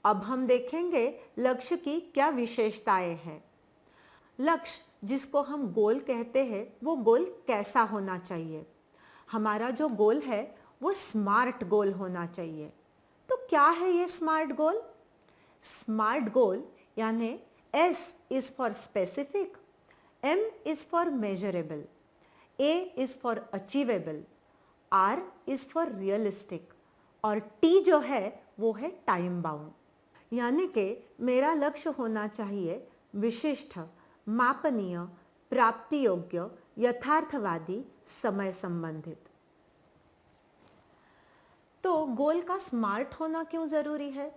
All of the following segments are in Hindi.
अब हम देखेंगे लक्ष्य की क्या विशेषताएं हैं। लक्ष्य जिसको हम गोल कहते हैं, वो गोल कैसा होना चाहिए? हमारा जो गोल है वो स्मार्ट गोल होना चाहिए। तो क्या है ये स्मार्ट गोल? स्मार्ट गोल यानी S is for specific, M is for measurable, A is for achievable, R is for realistic और T जो है वो है टाइम बाउंड। यानी कि मेरा लक्ष्य होना चाहिए विशिष्ट, मापनीय, प्राप्ति योग्य, यथार्थवादी, समय संबंधित। तो गोल का स्मार्ट होना क्यों जरूरी है?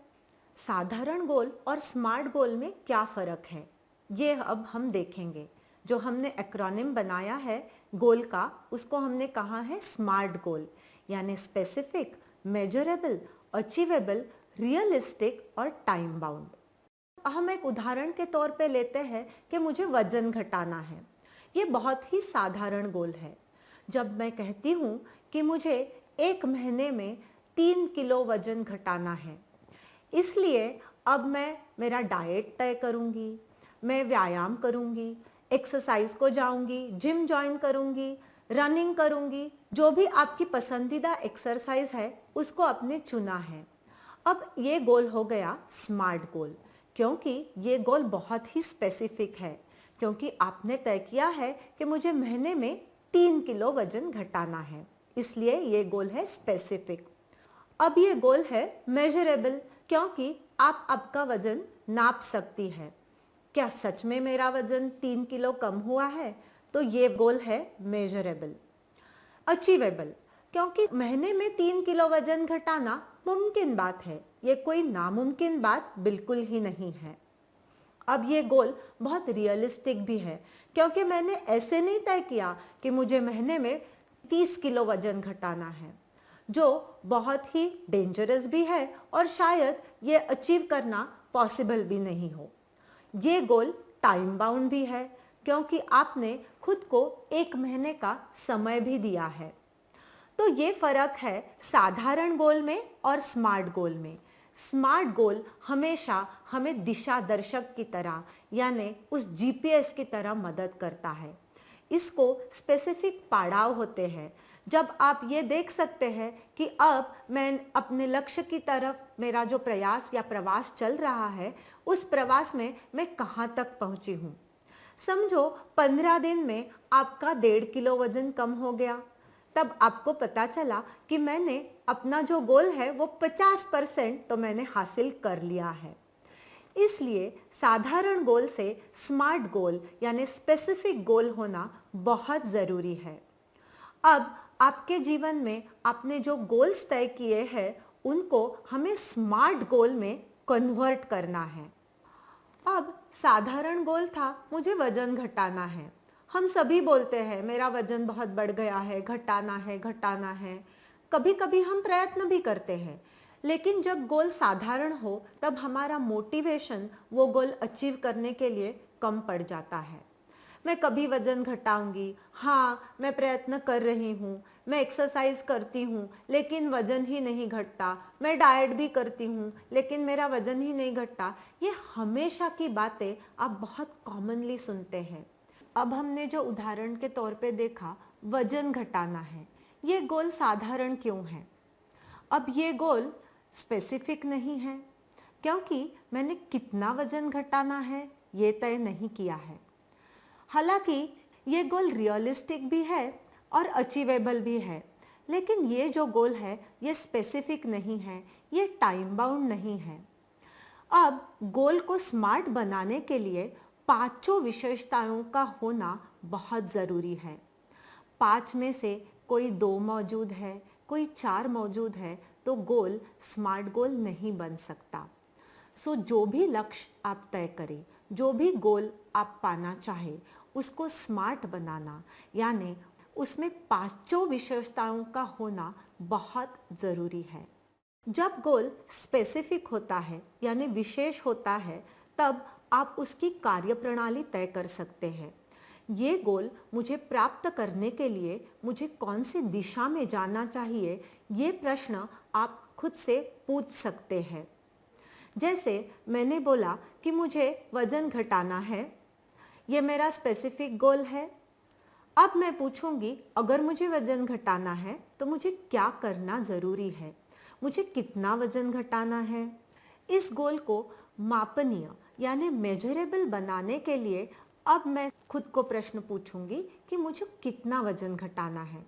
साधारण गोल और स्मार्ट गोल में क्या फर्क है, ये अब हम देखेंगे। जो हमने एक्रोनिम बनाया है गोल का, उसको हमने कहा है स्मार्ट गोल, यानी स्पेसिफिक, मेजरेबल, अचीवेबल, रियलिस्टिक और टाइम बाउंड। हम एक उदाहरण के तौर पे लेते हैं कि मुझे वजन घटाना है। ये बहुत ही साधारण गोल है। जब मैं कहती हूँ कि मुझे 1 महीने में 3 किलो वजन घटाना है, इसलिए अब मैं मेरा डाइट तय करूँगी, मैं व्यायाम करूँगी, एक्सरसाइज को जाऊँगी, जिम ज्वाइन करूँगी, रनिंग करूँगी, जो भी आपकी पसंदीदा एक्सरसाइज है उसको आपने चुना है। अब ये गोल हो गया स्मार्ट गोल, क्योंकि ये गोल बहुत ही स्पेसिफिक है, क्योंकि आपने तय किया है कि मुझे महीने में 3 किलो वजन घटाना है, इसलिए ये गोल है स्पेसिफिक। अब ये गोल है मेजरेबल, क्योंकि आप आपका वजन नाप सकती है। क्या सच में मेरा वजन 3 किलो कम हुआ है? तो ये गोल है मेजरेबल। अचीवेबल, क्योंकि महीने में 3 किलो वजन घटाना मुमकिन बात है, ये कोई नामुमकिन बात बिल्कुल ही नहीं है। अब ये गोल बहुत रियलिस्टिक भी है, क्योंकि मैंने ऐसे नहीं तय किया कि मुझे महीने में 30 किलो वजन घटाना है, जो बहुत ही डेंजरस भी है और शायद ये अचीव करना पॉसिबल भी नहीं हो। ये गोल टाइम बाउंड भी है, क्योंकि आपने खुद को 1 महीने का समय भी दिया है। तो ये फर्क है साधारण गोल में और स्मार्ट गोल में। स्मार्ट गोल हमेशा हमें दिशा दर्शक की तरह, यानी उस जीपीएस की तरह मदद करता है। इसको स्पेसिफिक पड़ाव होते हैं, जब आप ये देख सकते हैं कि अब मैं अपने लक्ष्य की तरफ मेरा जो प्रयास या प्रवास चल रहा है, उस प्रवास में मैं कहाँ तक पहुँची हूँ। समझो 15 दिन में आपका 1.5 किलो वजन कम हो गया, तब आपको पता चला कि मैंने अपना जो गोल है वो 50% तो मैंने हासिल कर लिया है। इसलिए साधारण गोल से स्मार्ट गोल यानी स्पेसिफिक गोल होना बहुत ज़रूरी है। अब आपके जीवन में आपने जो गोल्स तय किए हैं, उनको हमें स्मार्ट गोल में कन्वर्ट करना है। अब साधारण गोल था मुझे वजन घटाना है। हम सभी बोलते हैं मेरा वजन बहुत बढ़ गया है, घटाना है, घटाना है। कभी कभी हम प्रयत्न भी करते हैं, लेकिन जब गोल साधारण हो तब हमारा मोटिवेशन वो गोल अचीव करने के लिए कम पड़ जाता है। मैं कभी वजन घटाऊंगी, हाँ मैं प्रयत्न कर रही हूँ, मैं एक्सरसाइज करती हूँ लेकिन वजन ही नहीं घटता, मैं डाइट भी करती हूँ लेकिन मेरा वजन ही नहीं घटता। ये हमेशा की बातें आप बहुत कॉमनली सुनते हैं। अब हमने जो उदाहरण के तौर पे देखा वजन घटाना है, ये गोल साधारण क्यों है? अब ये गोल स्पेसिफिक नहीं है, क्योंकि मैंने कितना वजन घटाना है ये तय नहीं किया है। हालांकि ये गोल रियलिस्टिक भी है और अचीवेबल भी है, लेकिन ये जो गोल है ये स्पेसिफिक नहीं है, ये टाइम बाउंड नहीं है। अब गोल को स्मार्ट बनाने के लिए 5 विशेषताओं का होना बहुत ज़रूरी है। 5 में से कोई 2 मौजूद है, कोई 4 मौजूद है, तो गोल स्मार्ट गोल नहीं बन सकता। सो जो भी लक्ष्य आप तय करें, जो भी गोल आप पाना चाहे, उसको स्मार्ट बनाना यानी उसमें 5 विशेषताओं का होना बहुत ज़रूरी है। जब गोल स्पेसिफिक होता है यानी विशेष होता है, तब आप उसकी कार्यप्रणाली तय कर सकते हैं। ये गोल मुझे प्राप्त करने के लिए मुझे कौन सी दिशा में जाना चाहिए, ये प्रश्न आप खुद से पूछ सकते हैं। जैसे मैंने बोला कि मुझे वजन घटाना है, ये मेरा स्पेसिफिक गोल है। अब मैं पूछूंगी अगर मुझे वजन घटाना है तो मुझे क्या करना ज़रूरी है, मुझे कितना वजन घटाना है। इस गोल को मापनीय यानी मेजरेबल बनाने के लिए अब मैं खुद को प्रश्न पूछूंगी कि मुझे कितना वजन घटाना है।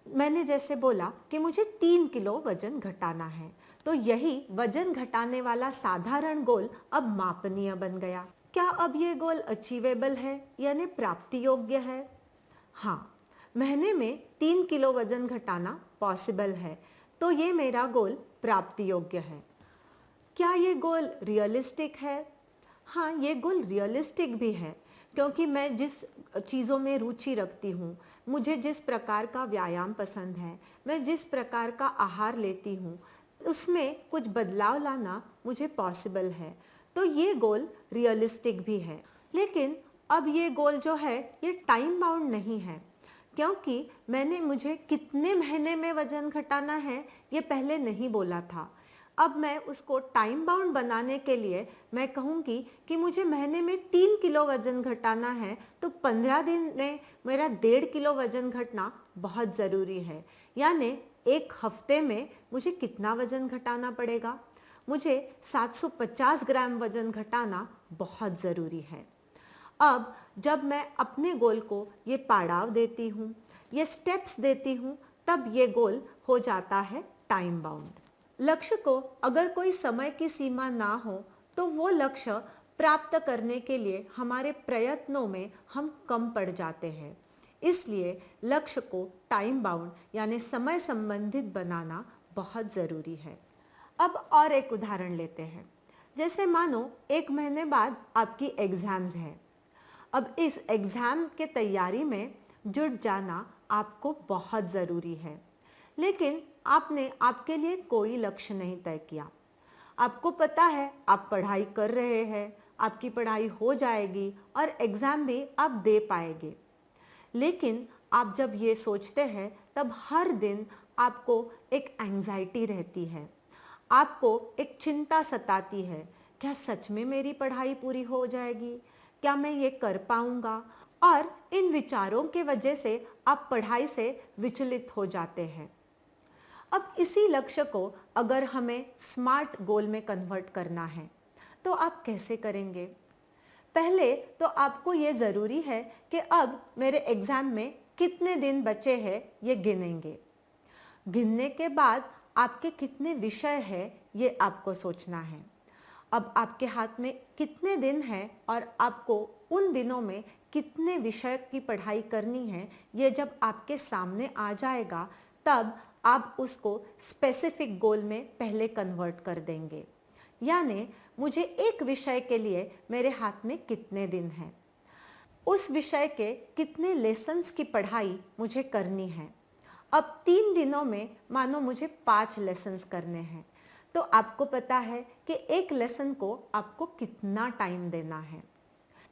मैंने जैसे बोला कि मुझे 3 किलो वजन घटाना है, तो यही वजन घटाने वाला साधारण गोल अब मापनीय बन गया। क्या अब ये गोल अचीवेबल है यानी प्राप्ति योग्य है? हाँ, महीने में 3 किलो वजन घटाना पॉसिबल है, तो ये मेरा गोल प्राप्ति योग्य है। क्या ये गोल रियलिस्टिक है? हाँ, ये गोल रियलिस्टिक भी है, क्योंकि मैं जिस चीज़ों में रुचि रखती हूँ, मुझे जिस प्रकार का व्यायाम पसंद है, मैं जिस प्रकार का आहार लेती हूँ, उसमें कुछ बदलाव लाना मुझे पॉसिबल है, तो ये गोल रियलिस्टिक भी है। लेकिन अब ये गोल जो है ये टाइम बाउंड नहीं है, क्योंकि मैंने मुझे कितने महीने में वजन घटाना है ये पहले नहीं बोला था। अब मैं उसको टाइम बाउंड बनाने के लिए मैं कहूँगी कि मुझे महीने में 3 किलो वजन घटाना है, तो 15 दिन में मेरा 1.5 किलो वजन घटना बहुत ज़रूरी है। यानी एक हफ्ते में मुझे कितना वजन घटाना पड़ेगा? मुझे 750 ग्राम वजन घटाना बहुत ज़रूरी है। अब जब मैं अपने गोल को ये पड़ाव देती हूँ, ये स्टेप्स देती हूँ, तब ये गोल हो जाता है टाइम बाउंड। लक्ष्य को अगर कोई समय की सीमा ना हो तो वो लक्ष्य प्राप्त करने के लिए हमारे प्रयत्नों में हम कम पड़ जाते हैं। इसलिए लक्ष्य को टाइम बाउंड यानी समय संबंधित बनाना बहुत ज़रूरी है। अब और एक उदाहरण लेते हैं। जैसे मानो 1 महीने बाद आपकी एग्ज़ाम्स है। अब इस एग्ज़ाम के तैयारी में जुट जाना आपको बहुत ज़रूरी है, लेकिन आपने आपके लिए कोई लक्ष्य नहीं तय किया। आपको पता है आप पढ़ाई कर रहे हैं, आपकी पढ़ाई हो जाएगी और एग्ज़ाम भी आप दे पाएंगे। लेकिन आप जब ये सोचते हैं तब हर दिन आपको एक एंग्जाइटी रहती है, आपको एक चिंता सताती है। क्या सच में मेरी पढ़ाई पूरी हो जाएगी? क्या मैं ये कर पाऊंगा? और इन विचारों के वजह से आप पढ़ाई से विचलित हो जाते हैं। अब इसी लक्ष्य को अगर हमें स्मार्ट गोल में कन्वर्ट करना है तो आप कैसे करेंगे? पहले तो आपको ये ज़रूरी है कि अब मेरे एग्ज़ाम में कितने दिन बचे हैं ये गिनेंगे। गिनने के बाद आपके कितने विषय हैं ये आपको सोचना है। अब आपके हाथ में कितने दिन हैं और आपको उन दिनों में कितने विषय की पढ़ाई करनी है, ये जब आपके सामने आ जाएगा तब आप उसको स्पेसिफिक गोल में पहले कन्वर्ट कर देंगे। यानी मुझे एक विषय के लिए मेरे हाथ में कितने दिन हैं, उस विषय के कितने लेसन्स की पढ़ाई मुझे करनी है। अब 3 दिनों में मानो मुझे 5 लेसन्स करने हैं, तो आपको पता है कि एक लेसन को आपको कितना टाइम देना है।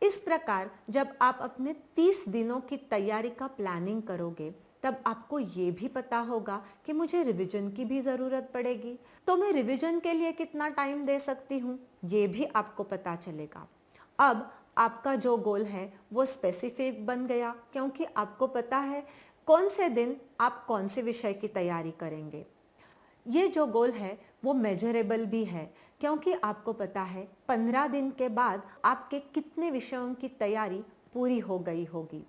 इस प्रकार जब आप अपने 30 दिनों की तैयारी का प्लानिंग करोगे तब आपको ये भी पता होगा कि मुझे रिवीजन की भी ज़रूरत पड़ेगी, तो मैं रिवीजन के लिए कितना टाइम दे सकती हूँ ये भी आपको पता चलेगा। अब आपका जो गोल है वो स्पेसिफिक बन गया, क्योंकि आपको पता है कौन से दिन आप कौन से विषय की तैयारी करेंगे। ये जो गोल है वो मेजरेबल भी है, क्योंकि आपको पता है 15 दिन के बाद आपके कितने विषयों की तैयारी पूरी हो गई होगी।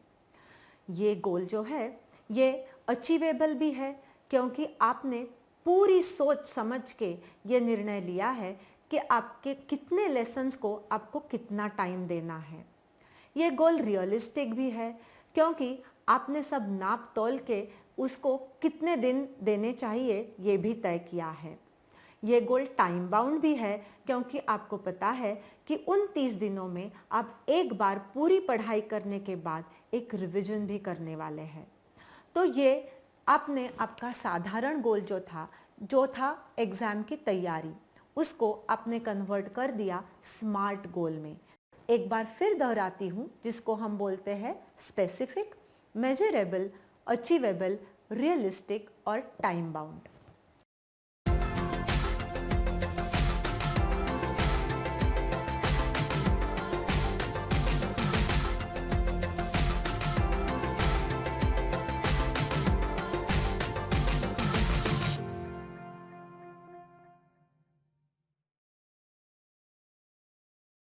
ये गोल जो है ये अचीवेबल भी है, क्योंकि आपने पूरी सोच समझ के ये निर्णय लिया है कि आपके कितने लेसन्स को आपको कितना टाइम देना है। ये गोल रियलिस्टिक भी है, क्योंकि आपने सब नाप तोल के उसको कितने दिन देने चाहिए ये भी तय किया है। ये गोल टाइम बाउंड भी है, क्योंकि आपको पता है कि उन 30 दिनों में आप एक बार पूरी पढ़ाई करने के बाद एक रिवीजन भी करने वाले हैं। तो ये आपने आपका साधारण गोल जो था एग्ज़ाम की तैयारी, उसको आपने कन्वर्ट कर दिया स्मार्ट गोल में। एक बार फिर दोहराती हूँ, जिसको हम बोलते हैं स्पेसिफिक, मेजरेबल, अचीवेबल, रियलिस्टिक और टाइम बाउंड।